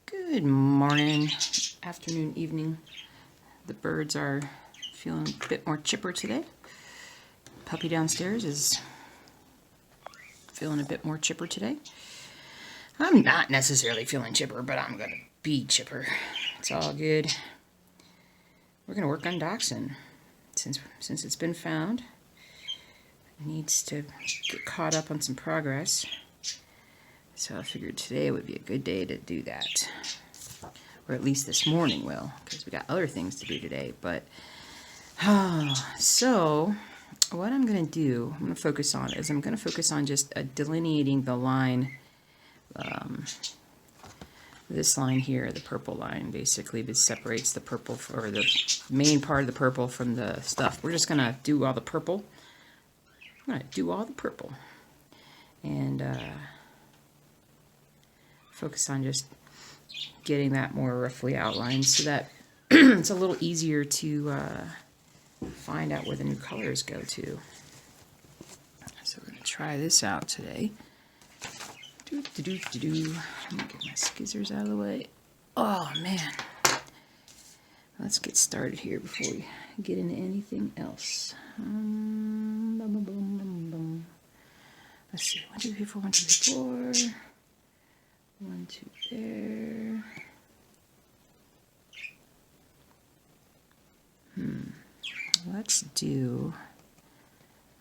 Good morning, afternoon, evening. The birds are feeling a bit more chipper today. Puppy downstairs is feeling a bit more chipper today. I'm not necessarily feeling chipper, but I'm going to be chipper. It's all good. We're going to work on Dachshund. Since it's been found, it needs to get caught up on some progress. So I figured today would be a good day to do that. Or at least this morning will, because we got other things to do today. But, so what I'm going to do, I'm going to focus on just delineating the line, this line here, the purple line, basically, that separates the purple, or the main part of the purple from the stuff. We're just going to do all the purple. I'm going to do all the purple. And, focus on just getting that more roughly outlined so that it's a little easier to find out where the new colors go to. So we're going to try this out today. Let me get my skizzers out of the way. Oh man. Let's get started here before we get into anything else. Let's see. 1, 2, 3, 4, 1, 2, 3, 4. 1, 2 there.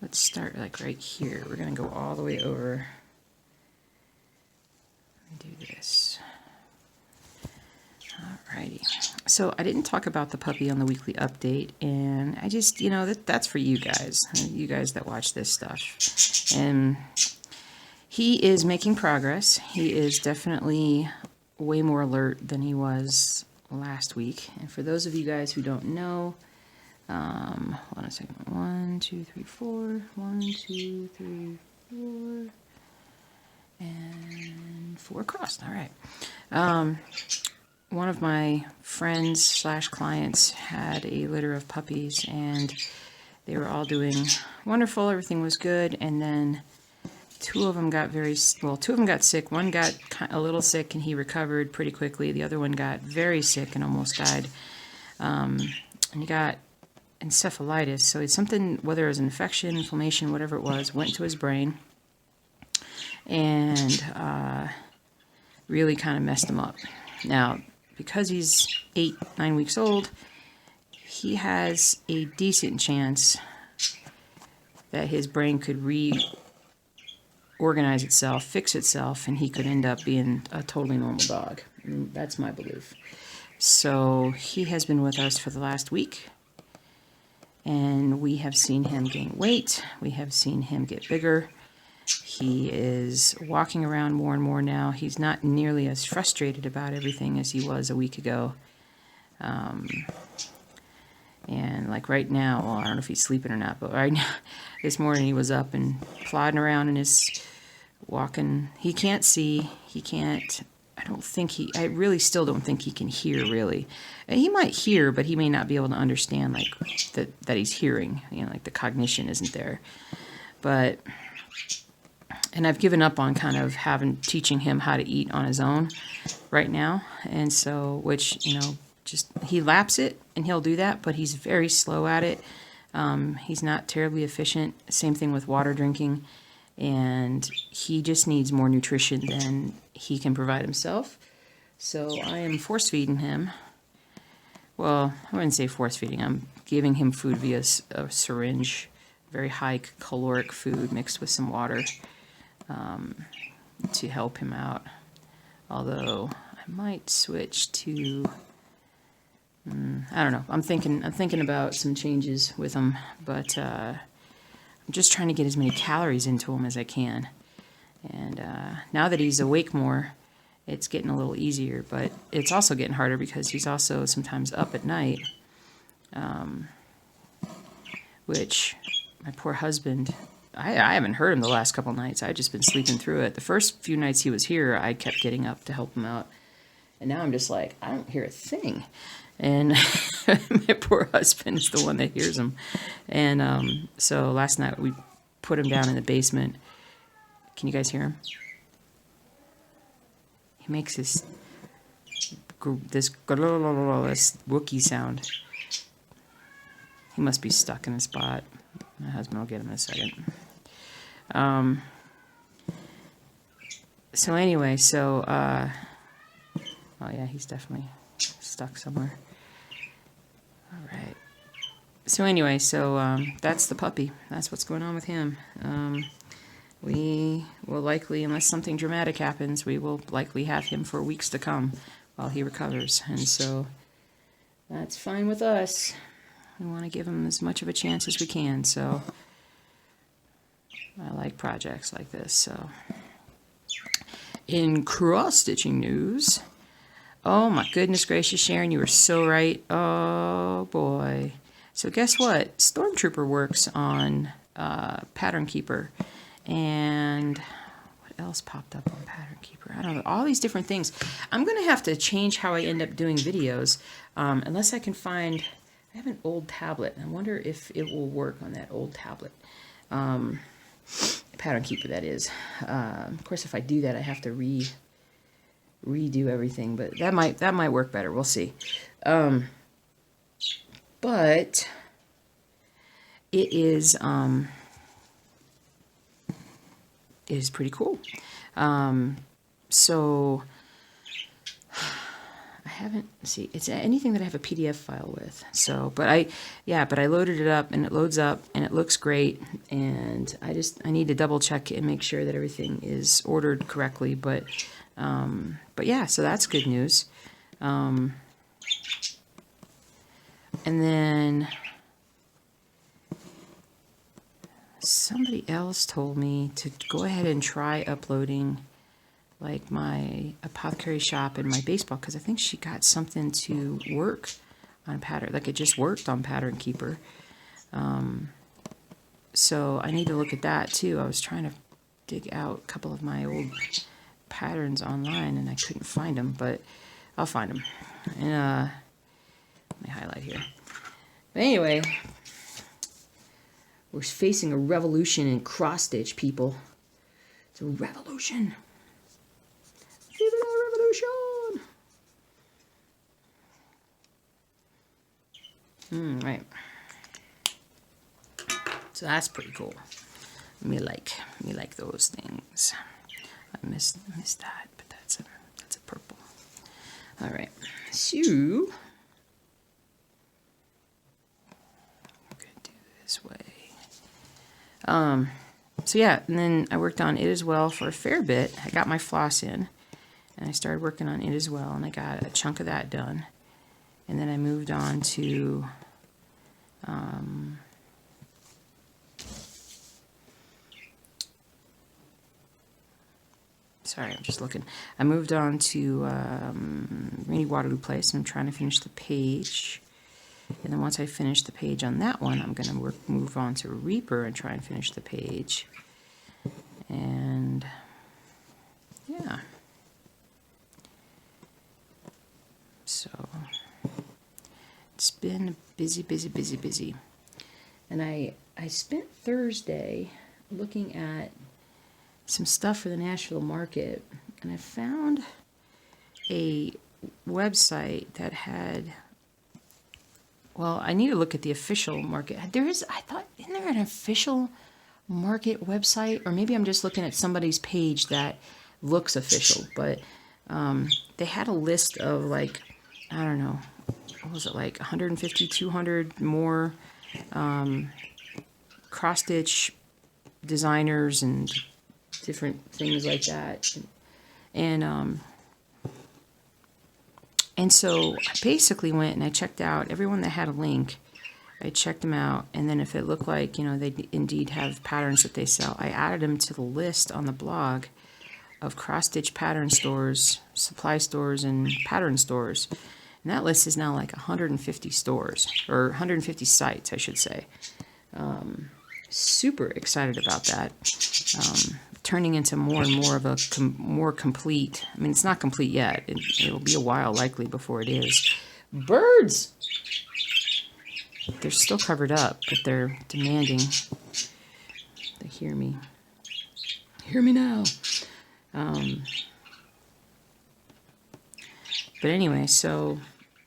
Let's start like right here. We're going to go all the way over. Let me do this. Alrighty. So I didn't talk about the puppy on the weekly update, and I just, that's for you guys that watch this stuff. And he is making progress. He is definitely way more alert than he was last week. And for those of you guys who don't know, hold on a second. 1, 2, 3, 4. 1, 2, 3, 4. And 4 crossed. All right. One of my friends / clients had a litter of puppies, and they were all doing wonderful. Everything was good. And then two of them got sick. One got a little sick and he recovered pretty quickly. The other one got very sick and almost died. And he got encephalitis. So it's something, whether it was infection, inflammation, whatever it was, went to his brain and really kind of messed him up. Now, because he's 8, 9 weeks old, he has a decent chance that his brain could reorganize itself, fix itself, and he could end up being a totally normal dog. That's my belief. So he has been with us for the last week, and we have seen him gain weight. We have seen him get bigger. He is walking around more and more now. He's not nearly as frustrated about everything as he was a week ago. And like right now, well, I don't know if he's sleeping or not, but right now, this morning he was up and plodding around and is walking. He can't see. He can't, I really still don't think he can hear, really. And he might hear, but he may not be able to understand, like, that he's hearing. Like the cognition isn't there. But, and I've given up on kind of teaching him how to eat on his own right now. And so, which, just he laps it and he'll do that, but he's very slow at it. He's not terribly efficient. Same thing with water drinking, and he just needs more nutrition than he can provide himself. So I am force feeding him. Well, I wouldn't say force feeding. I'm giving him food via a syringe, very high caloric food mixed with some water to help him out. Although I might switch to. I don't know. I'm thinking about some changes with him, but I'm just trying to get as many calories into him as I can. And now that he's awake more, it's getting a little easier, but it's also getting harder because he's also sometimes up at night, which my poor husband, I haven't heard him the last couple nights. I've just been sleeping through it. The first few nights he was here, I kept getting up to help him out. And now I'm just like, I don't hear a thing. And my poor husband is the one that hears him. And so last night we put him down in the basement. Can you guys hear him? He makes this this Wookiee sound. He must be stuck in a spot. My husband will get him in a second. So anyway, oh yeah, he's definitely stuck somewhere. All right. So anyway, that's the puppy. That's what's going on with him. We will likely, unless something dramatic happens, we will likely have him for weeks to come while he recovers. And so that's fine with us. We want to give him as much of a chance as we can. So I like projects like this. So in cross-stitching news, oh my goodness gracious, Sharon, you were so right. Oh boy. So guess what? Stormtrooper works on Pattern Keeper. And what else popped up on Pattern Keeper? I don't know. All these different things. I'm going to have to change how I end up doing videos. Unless I can find... I have an old tablet. I wonder if it will work on that old tablet. Pattern Keeper, that is. Of course, if I do that, I have to redo everything. But that might work better. We'll see. But it is pretty cool. So I haven't, see, it's anything that I have a PDF file with. So, but I loaded it up and it loads up and it looks great. And I need to double check and make sure that everything is ordered correctly. But yeah, so that's good news. And then somebody else told me to go ahead and try uploading like my apothecary shop and my baseball, because I think she got something to work on Pattern, like it just worked on Pattern Keeper. So I need to look at that too. I was trying to dig out a couple of my old patterns online and I couldn't find them, but I'll find them. And let me highlight here. But anyway, we're facing a revolution in cross-stitch, people. It's a revolution. Viva la revolution! Right. So that's pretty cool. Me like those things. I missed that, but that's a purple. All right. So we're gonna do this way. So yeah, and then I worked on it as well for a fair bit. I got my floss in, and I started working on it as well, and I got a chunk of that done. And then I moved on to sorry, I'm just looking. I moved on to Rainy Waterloo Place, and I'm trying to finish the page. And then once I finish the page on that one, I'm going to move on to Reaper and try and finish the page. And yeah. So it's been busy. And I spent Thursday looking at some stuff for the Nashville market, and I found a website that had, well, I need to look at the official market. Isn't there an official market website? Or maybe I'm just looking at somebody's page that looks official, but they had a list of like, I don't know, what was it, like 150, 200 more cross-stitch designers and different things like that. And so I basically went and I checked out everyone that had a link. I checked them out, and then if it looked like, they indeed have patterns that they sell, I added them to the list on the blog of cross-stitch pattern stores, supply stores, and pattern stores. And that list is now like 150 stores, or 150 sites, I should say. Super excited about that. Turning into more and more of a more complete, I mean, it's not complete yet. It'll be a while likely before it is. Birds! They're still covered up, but they're demanding. They hear me. Hear me now. But anyway, so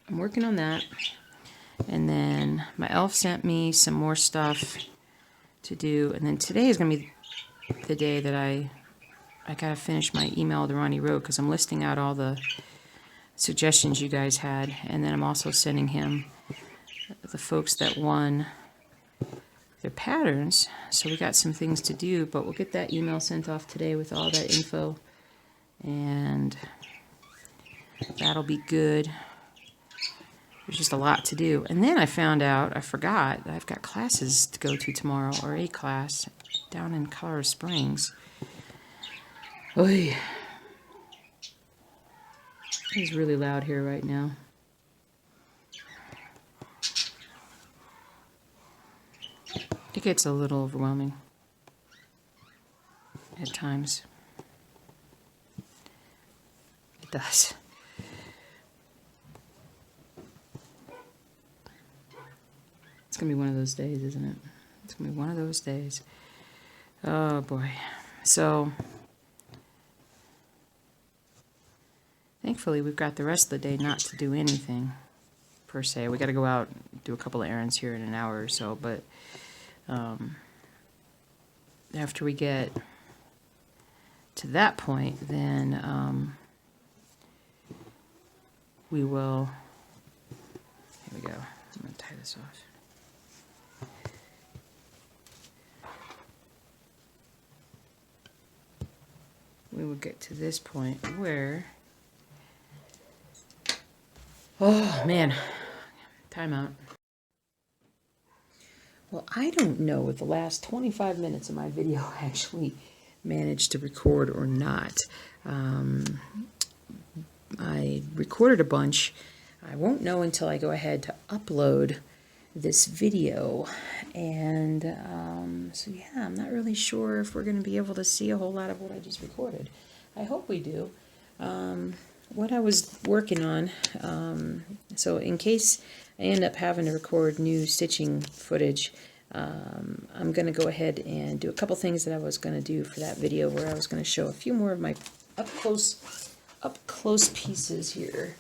I'm working on that. And then my elf sent me some more stuff to do. And then today is going to be the day that I got to finish my email that Ronnie wrote, because I'm listing out all the suggestions you guys had. And then I'm also sending him the folks that won their patterns. So we got some things to do, but we'll get that email sent off today with all that info. And that'll be good. There's just a lot to do. And then I found out, I forgot, that I've got classes to go to tomorrow, or a class down in Colorado Springs. Oy. It's really loud here right now. It gets a little overwhelming at times. It does. It's going to be one of those days, isn't it? It's going to be one of those days. Oh, boy. So, thankfully, we've got the rest of the day not to do anything, per se. We got to go out and do a couple of errands here in an hour or so, but after we get to that point, then we will... Here we go. I'm going to tie this off. We will get to this point where... Oh, man. Timeout. Well, I don't know if the last 25 minutes of my video actually managed to record or not. I recorded a bunch. I won't know until I go ahead to upload this video. And so, yeah, I'm not really sure if we're going to be able to see a whole lot of what I just recorded. I hope we do. What I was working on, so in case I end up having to record new stitching footage, I'm going to go ahead and do a couple things that I was going to do for that video, where I was going to show a few more of my up close pieces here.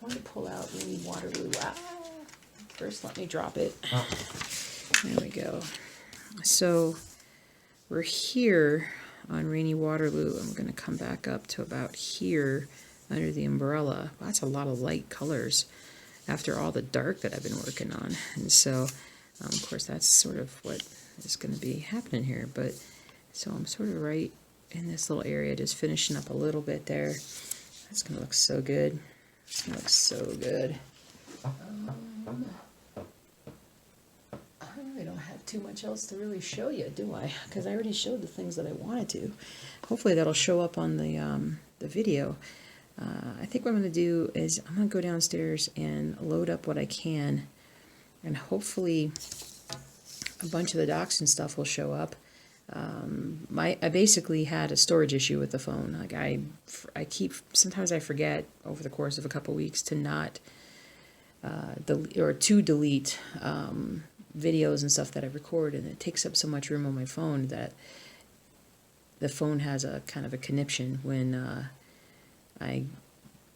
Let me pull out Rainy Waterloo. First, let me drop it. There we go. So we're here on Rainy Waterloo. I'm going to come back up to about here under the umbrella. Wow, that's a lot of light colors after all the dark that I've been working on. And so, of course, that's sort of what is going to be happening here. But so I'm sort of right in this little area, just finishing up a little bit there. That's going to look so good. It's going to look so good. I really don't have too much else to really show you, do I? Because I already showed the things that I wanted to. Hopefully that'll show up on the video. I think what I'm going to do is I'm going to go downstairs and load up what I can, and hopefully a bunch of the Dachsund stuff will show up. I basically had a storage issue with the phone. Like sometimes I forget over the course of a couple weeks to not delete videos and stuff that I record, and it takes up so much room on my phone that the phone has a kind of a conniption when I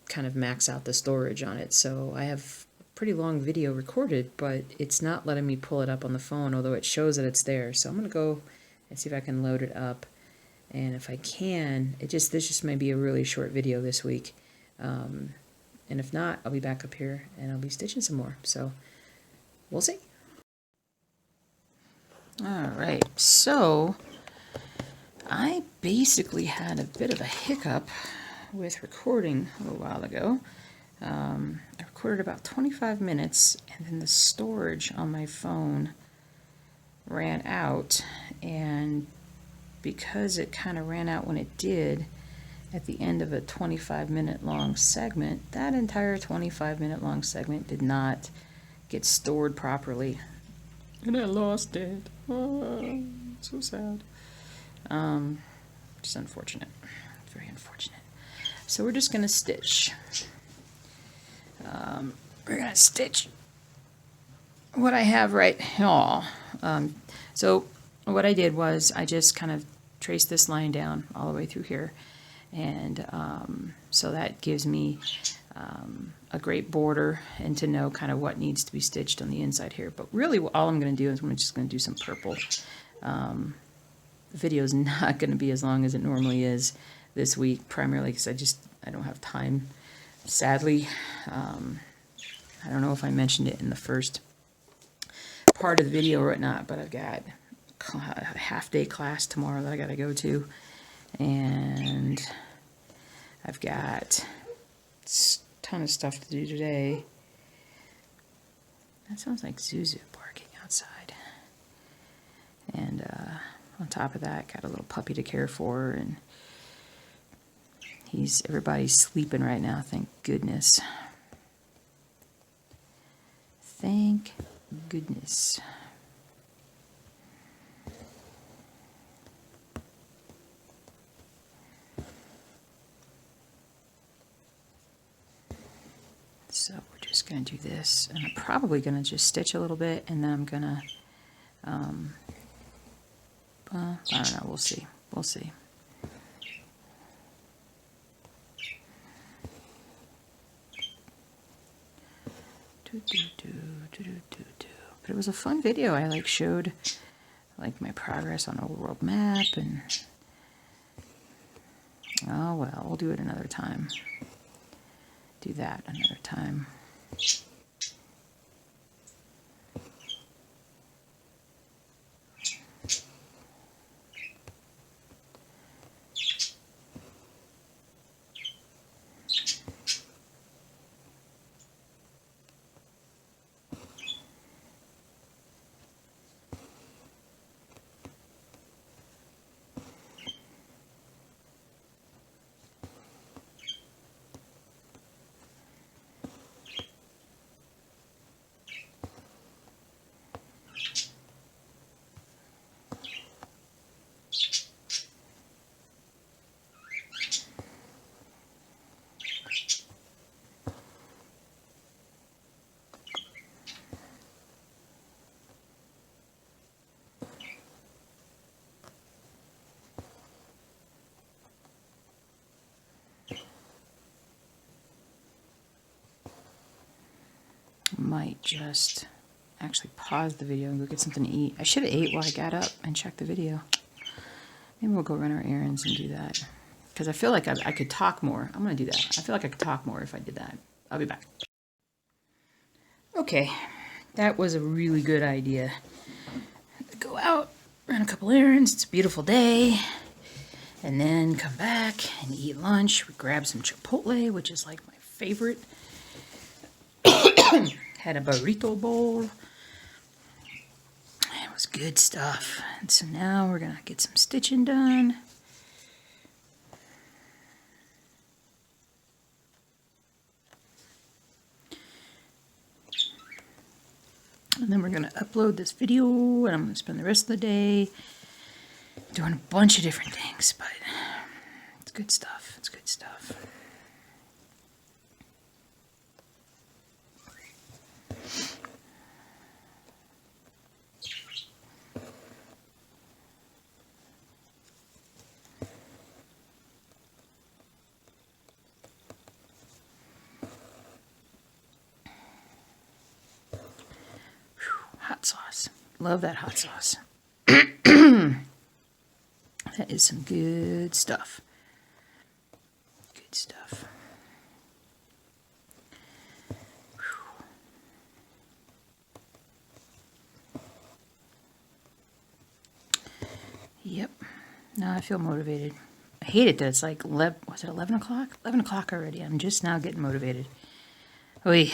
kind of max out the storage on it. So I have a pretty long video recorded, but it's not letting me pull it up on the phone, although it shows that it's there. So I'm going to go and see if I can load it up. And if I can, this just may be a really short video this week. And if not, I'll be back up here and I'll be stitching some more. So we'll see. All right, so I basically had a bit of a hiccup with recording a little while ago. I recorded about 25 minutes, and then the storage on my phone ran out, and because it kind of ran out when it did at the end of a 25-minute long segment, that entire 25-minute long segment did not get stored properly, and I lost it. Oh, so sad. Just unfortunate. Very unfortunate. So we're just going to stitch. We're going to stitch what I have right here. So what I did was I just kind of traced this line down all the way through here. And so that gives me a great border and to know kind of what needs to be stitched on the inside here. But really all I'm going to do is I'm just going to do some purple. The video is not going to be as long as it normally is this week, primarily because I don't have time, sadly. I don't know if I mentioned it in the first part of the video or not, but I've got a half-day class tomorrow that I got to go to, and I've got a ton of stuff to do today. That sounds like Zuzu barking outside. And on top of that, got a little puppy to care for, and everybody's sleeping right now, thank goodness. Thank goodness. So we're just going to do this, and I'm probably going to just stitch a little bit, and then I'm going to, I don't know, we'll see. We'll see. But it was a fun video. I showed my progress on a world map, and oh well, we'll do it another time. Do that another time. Might just actually pause the video and go get something to eat. I should have ate while I got up and checked the video. Maybe we'll go run our errands and do that. Because I feel like I could talk more. I'm going to do that. I feel like I could talk more if I did that. I'll be back. Okay, that was a really good idea. Go out, run a couple errands. It's a beautiful day. And then come back and eat lunch. We grab some Chipotle, which is like my favorite. Had a burrito bowl. It was good stuff. And so now we're going to get some stitching done. And then we're going to upload this video, and I'm going to spend the rest of the day doing a bunch of different things, but it's good stuff. It's good stuff. Hot sauce. Love that hot sauce. That is some good stuff. Good stuff. Yep. Now I feel motivated. I hate it that it's like, was it 11 o'clock? 11 o'clock already. I'm just now getting motivated. Oy.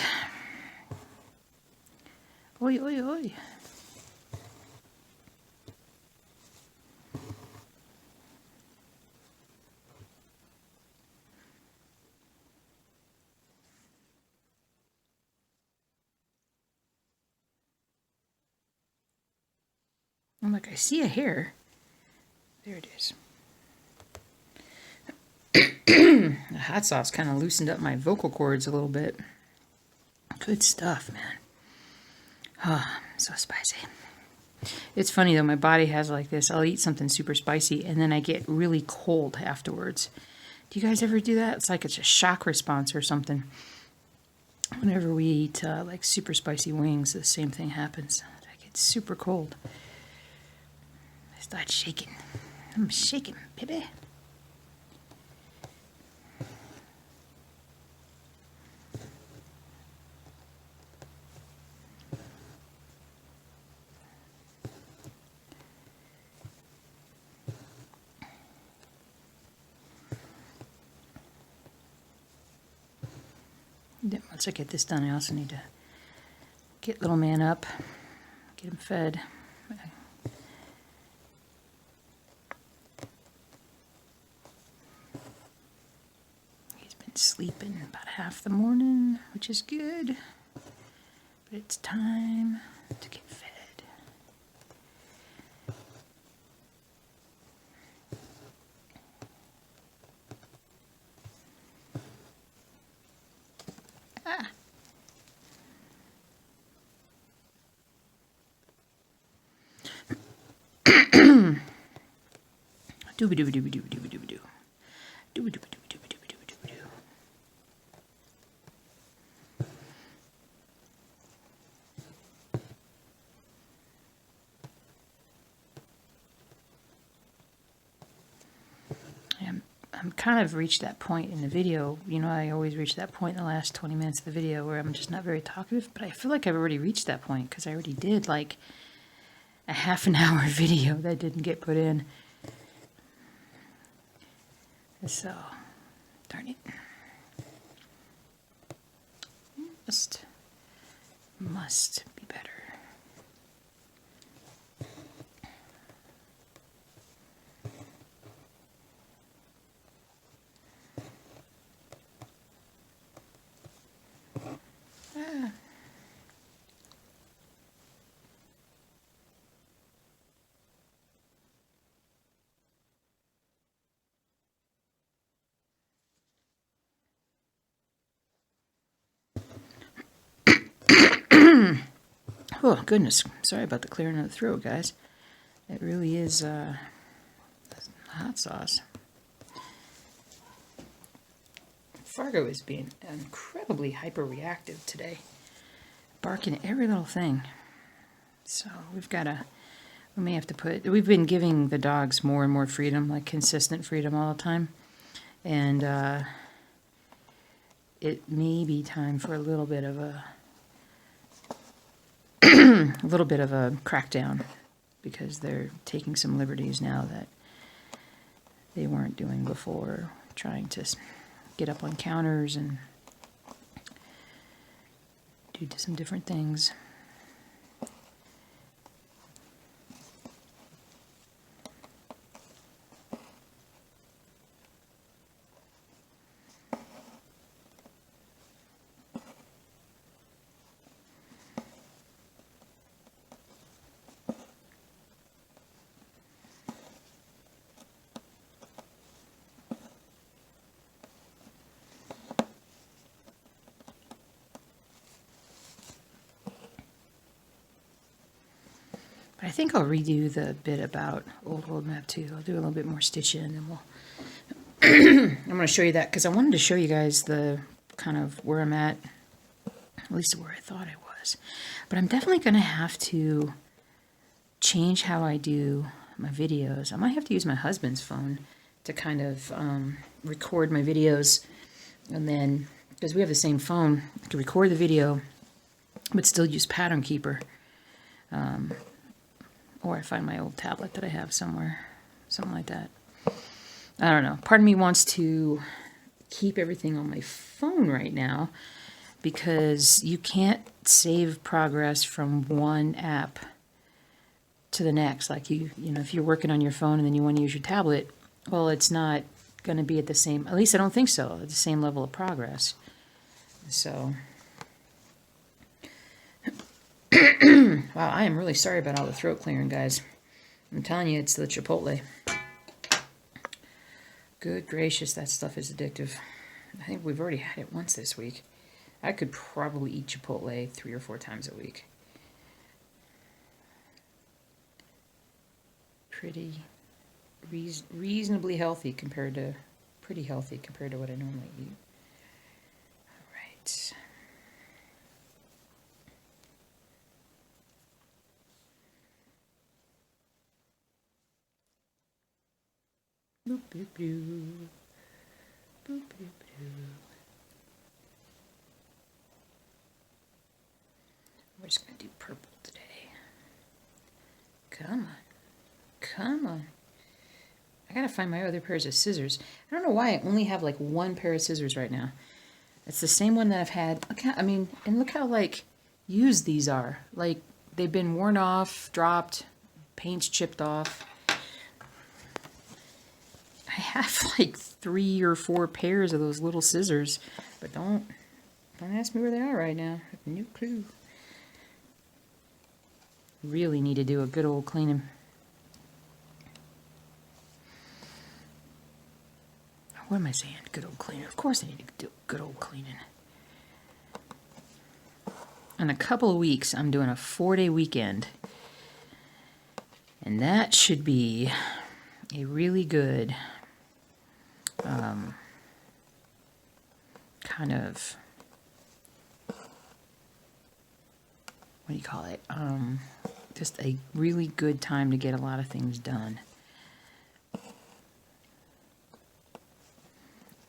Oi, oi, oi. I'm like, I see a hair. There it is. The hot sauce kind of loosened up my vocal cords a little bit. Good stuff, man. Oh, so spicy. It's funny though, my body has like this. I'll eat something super spicy and then I get really cold afterwards. Do you guys ever do that? It's like it's a shock response or something. Whenever we eat like super spicy wings, the same thing happens. I get super cold. I start shaking. I'm shaking, baby. Then once I get this done, I also need to get little man up, get him fed. He's been sleeping about half the morning, which is good, but it's time to get fed. Dooby dooby dooby dooby dooby dooby doo. Dooby dooby dooby dooby dooby dooby dooby doo. I'm kind of reached that point in the video. You know, I always reach that point in the last 20 minutes of the video where I'm just not very talkative, but I feel like I've already reached that point because I already did like a half an hour video that didn't get put in. So, darn it. Must be better. Oh, goodness. Sorry about the clearing of the throat, guys. It really is hot sauce. Fargo is being incredibly hyper-reactive today. Barking at every little thing. So we may have to we've been giving the dogs more and more freedom, like consistent freedom all the time. And it may be time for a little bit of a crackdown because they're taking some liberties now that they weren't doing before, trying to get up on counters and do some different things. But I think I'll redo the bit about Old Map 2. I'll do a little bit more stitching and we'll... I'm going to show you that because I wanted to show you guys the kind of where I'm at least where I thought I was. But I'm definitely going to have to change how I do my videos. I might have to use my husband's phone to kind of record my videos. And then, because we have the same phone, I can record the video, but still use Pattern Keeper. Or I find my old tablet that I have somewhere, something like that. I don't know. Part of me wants to keep everything on my phone right now because you can't save progress from one app to the next. Like you know, if you're working on your phone and then you want to use your tablet, well, it's not going to be at the same, at least I don't think so, at the same level of progress. So... Wow, I am really sorry about all the throat clearing, guys. I'm telling you, it's the Chipotle. Good gracious, that stuff is addictive. I think we've already had it once this week. I could probably eat Chipotle 3 or 4 times a week. Pretty reasonably healthy compared to pretty healthy compared to what I normally eat. All right. Boop, boop, boop. Boop, boop, boop. We're just going to do purple today. Come on. Come on. I gotta find my other pairs of scissors. I don't know why I only have like one pair of scissors right now. It's the same one that I've had. Look how, and look how like used these are. Like they've been worn off, dropped, paint's chipped off. I have like 3 or 4 pairs of those little scissors, but don't ask me where they are right now. I have no clue. Really need to do a good old cleaning. What am I saying? Good old cleaning. Of course I need to do good old cleaning. In a couple of weeks, I'm doing a 4-day weekend. And that should be a really good kind of, what do you call it? Just a really good time to get a lot of things done.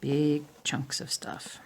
Big chunks of stuff.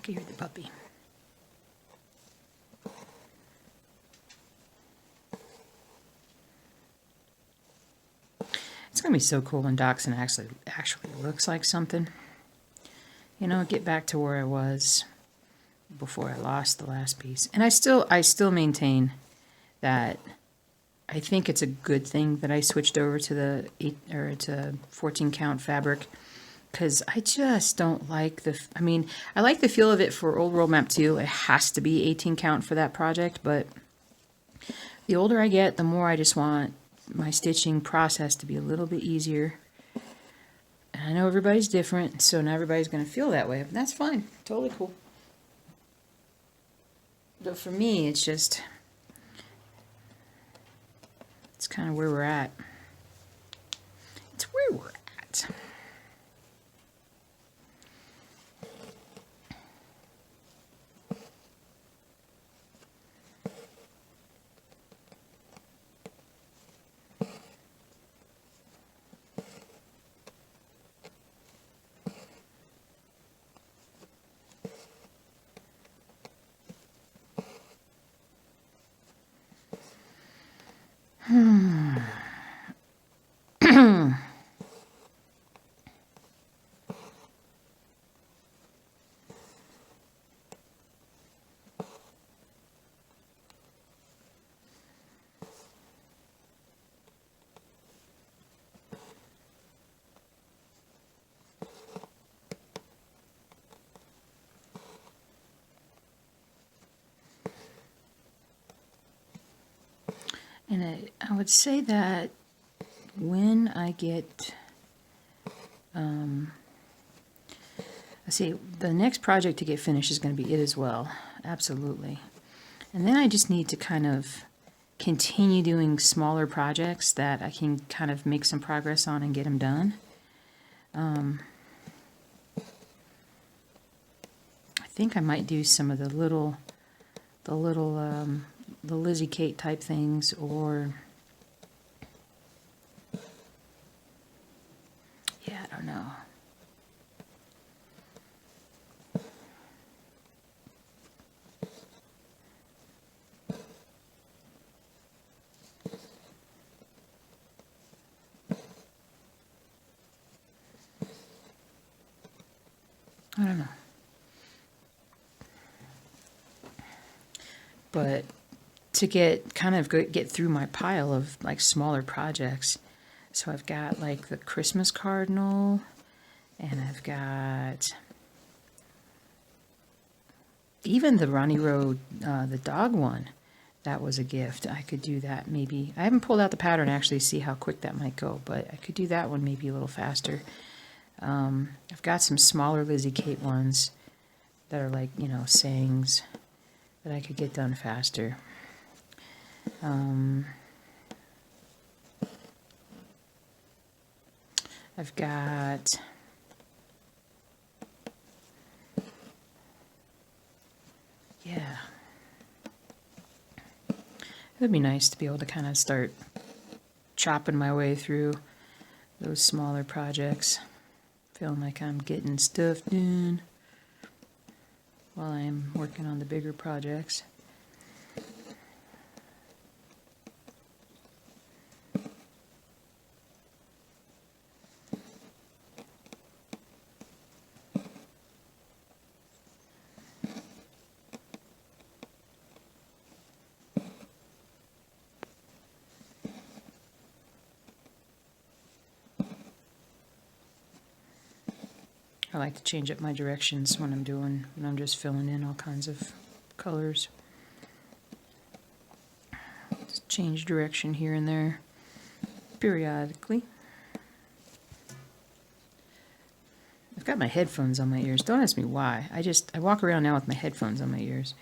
I hear the puppy. It's gonna be so cool when Dachsund actually looks like something. You know, get back to where I was before I lost the last piece. And I still maintain that I think it's a good thing that I switched over to the 14 count fabric. Because I just don't like I like the feel of it for Old World Map 2. It has to be 18 count for that project, but the older I get, the more I just want my stitching process to be a little bit easier. And I know everybody's different, so not everybody's going to feel that way, but that's fine. Totally cool. But for me, it's kind of where we're at. It's where we're at. And I would say that when I get, let's see, the next project to get finished is going to be it as well. Absolutely. And then I just need to kind of continue doing smaller projects that I can kind of make some progress on and get them done. I think I might do some of the little the Lizzie Kate type things, or yeah, I don't know. I don't know. But to get through my pile of like smaller projects, so I've got like the Christmas cardinal, and I've got even the Ronnie Road, the dog one. That was a gift. I could do that maybe. I haven't pulled out the pattern to actually see how quick that might go, but I could do that one maybe a little faster. I've got some smaller Lizzie Kate ones that are like, you know, sayings that I could get done faster. I've got yeah. It would be nice to be able to kind of start chopping my way through those smaller projects. Feeling like I'm getting stuff done while I'm working on the bigger projects. I like to change up my directions when I'm just filling in all kinds of colors. Just change direction here and there periodically. I've got my headphones on my ears. Don't ask me why. I walk around now with my headphones on my ears.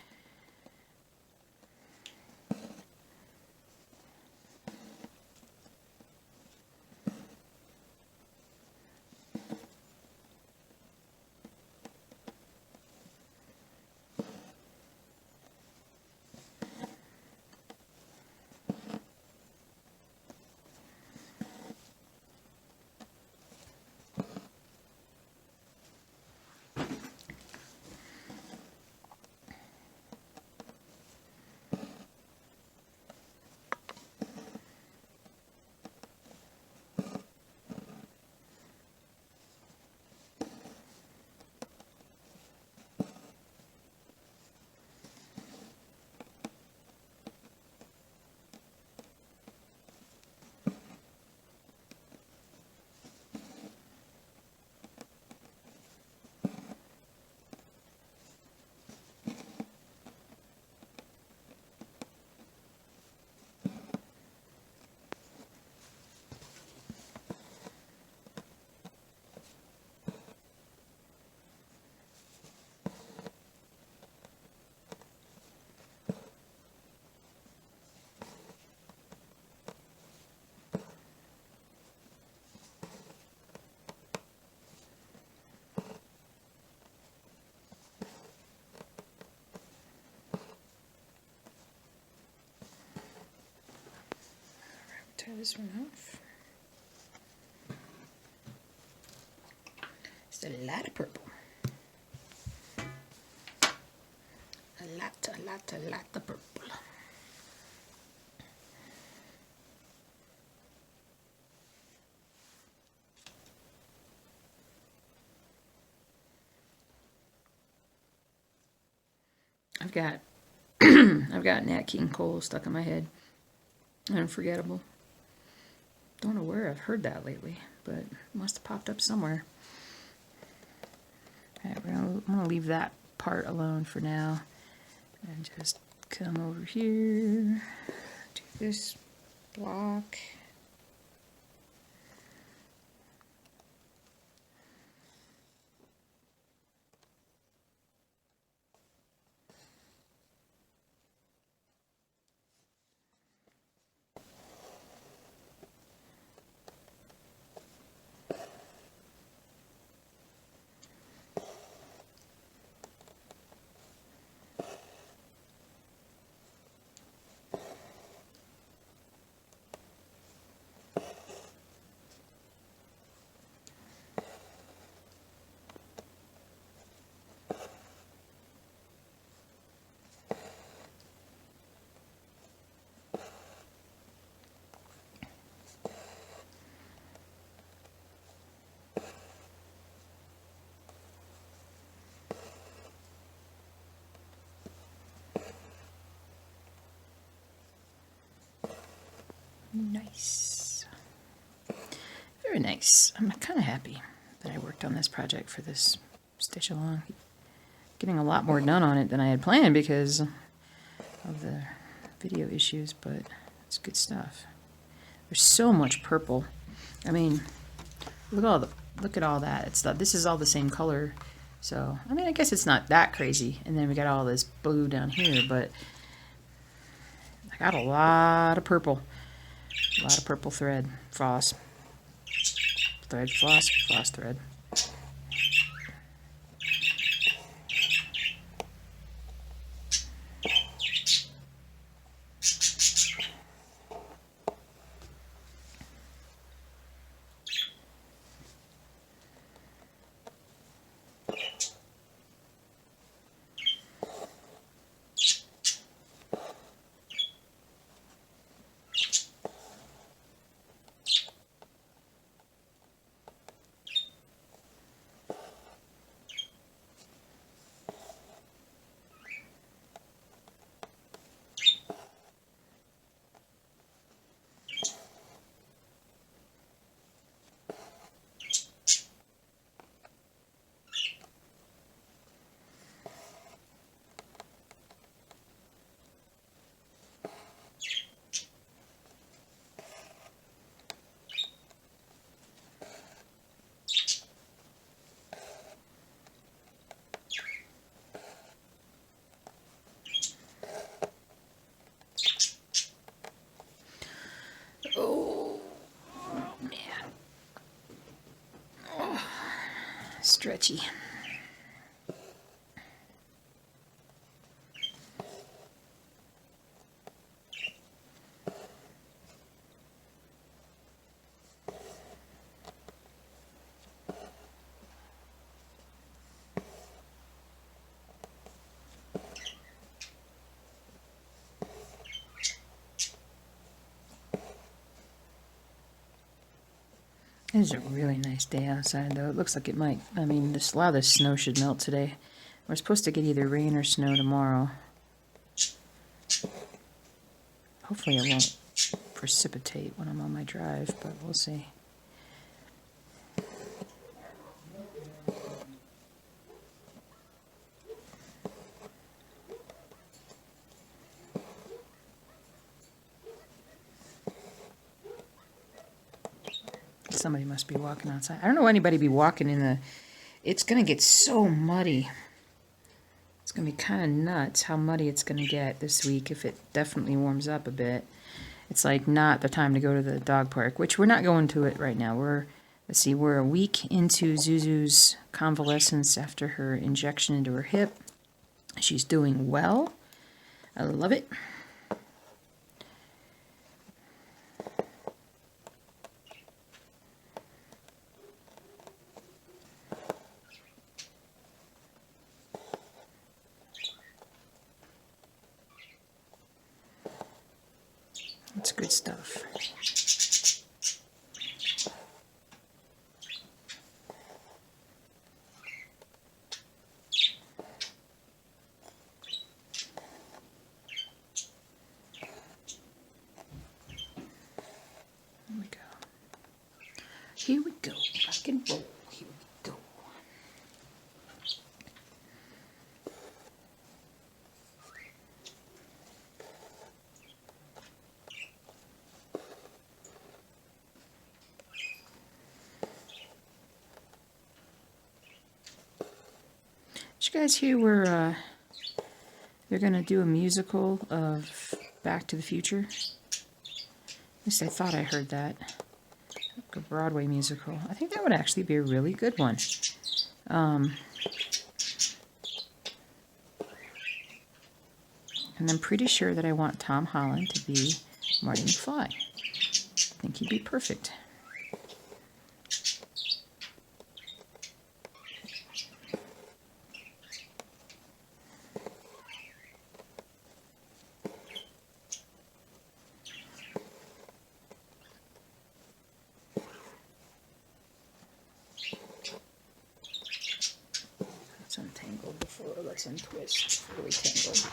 Tear this one off. It's a lot of purple. A lot of purple. I've got Nat King Cole stuck in my head. Unforgettable. Don't know where I've heard that lately, but it must have popped up somewhere. Alright, I'm gonna leave that part alone for now and just come over here to this block. Nice. Very nice. I'm kind of happy that I worked on this project for this stitch along. Getting a lot more done on it than I had planned because of the video issues, but it's good stuff. There's so much purple. I mean, look at all that. This is all the same color. So, I mean, I guess it's not that crazy. And then we got all this blue down here, but I got a lot of purple. A lot of purple thread, floss. Thread, floss, floss, thread. Oh man. Oh, stretchy. It is a really nice day outside, though. It looks like it might. I mean, a lot of this snow should melt today. We're supposed to get either rain or snow tomorrow. Hopefully it won't precipitate when I'm on my drive, but we'll see. Somebody must be walking outside. I don't know anybody be walking in the... It's going to get so muddy. It's going to be kind of nuts how muddy it's going to get this week if it definitely warms up a bit. It's like not the time to go to the dog park, which we're not going to it right now. Let's see, we're a week into Zuzu's convalescence after her injection into her hip. She's doing well. I love it. It's good stuff. Here we go. Here we go. Rock and roll. Here we go. Did you guys hear where they're going to do a musical of Back to the Future? At least I thought I heard that. Like a Broadway musical. I think that would actually be a really good one. And I'm pretty sure that I want Tom Holland to be Marty McFly. I think he'd be perfect. Let's untangle before, let's untwist before we tangle.